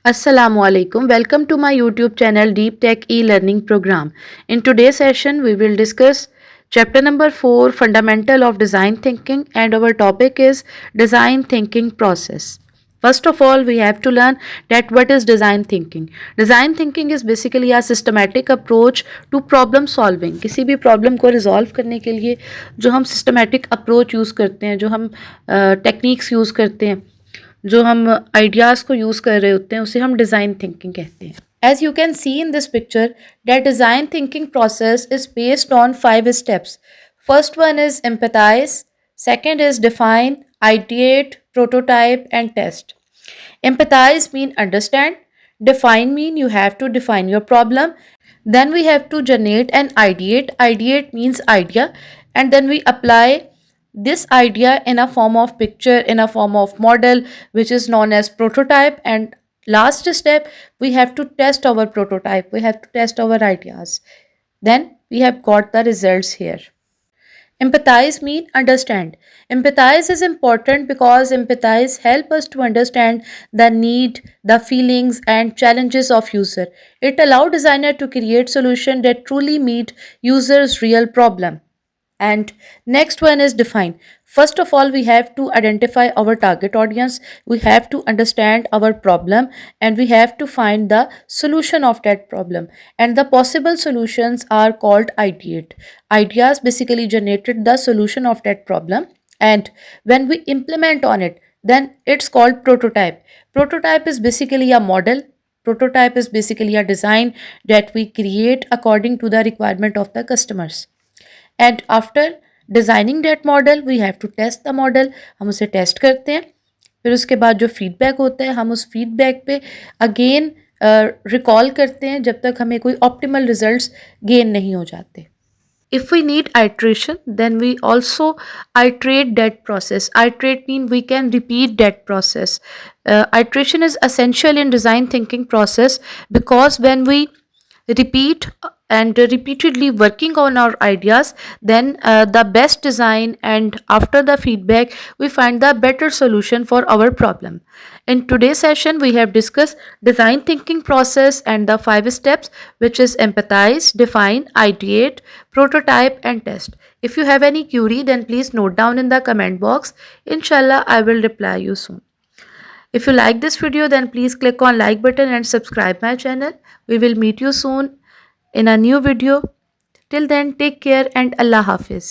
Assalamu alaikum. Welcome to my YouTube channel Deep Tech e-learning program. In today's session we will discuss chapter number 4, Fundamental of Design Thinking, and our topic is design thinking process. First of all, we have to learn that what is design thinking. Design thinking is basically a systematic approach to problem solving. किसी भी problem को resolve करने के लिए जो हम systematic approach use करते हैं, जो हम techniques use करते हैं, जो हम आइडियाज़ को यूज़ कर रहे होते हैं उसे हम डिज़ाइन थिंकिंग कहते हैं. As you can see in this picture, that design thinking process is based on 5 steps. First one is empathize, second is define, ideate, prototype and test. Empathize mean understand, define mean you have to define your problem, then we have to generate an ideate. Ideate means idea, and then we apply this idea in a form of picture, in a form of model, which is known as prototype. And last step, we have to test our prototype, we have to test our ideas. Then we have got the results here. Empathize mean understand. Empathize is important because empathize help us to understand the need, the feelings and challenges of user. It allow designer to create solution that truly meet users real problem. And next one is define. First of all, we have to identify our target audience, we have to understand our problem, and we have to find the solution of that problem. And the possible solutions are called ideate. Ideas basically generated the solution of that problem, and when we implement on it, then it's called prototype. Prototype is basically a model. Prototype is basically a design that we create according to the requirement of the customers. And after designing that model we have to test the model. हम उसे test करते हैं, फिर उसके बाद जो feedback होता है हम उस फीडबैक पे अगेन रिकॉल करते हैं जब तक हमें कोई ऑप्टिमल रिजल्ट्स गेन नहीं हो जाते. If we need iteration, then we also iterate that process. Iterate mean we can repeat that process. Iteration is essential in design thinking process because when we repeat and repeatedly working on our ideas, then the best design, and after the feedback we find the better solution for our problem. In today's session we have discussed design thinking process and the 5 steps, which is empathize, define, ideate, prototype and test. If you have any query, then please note down in the comment box. Inshallah I will reply you soon. If you like this video, then please click on like button and subscribe my channel. We will meet you soon in a new video. Till then, take care and Allah Hafiz.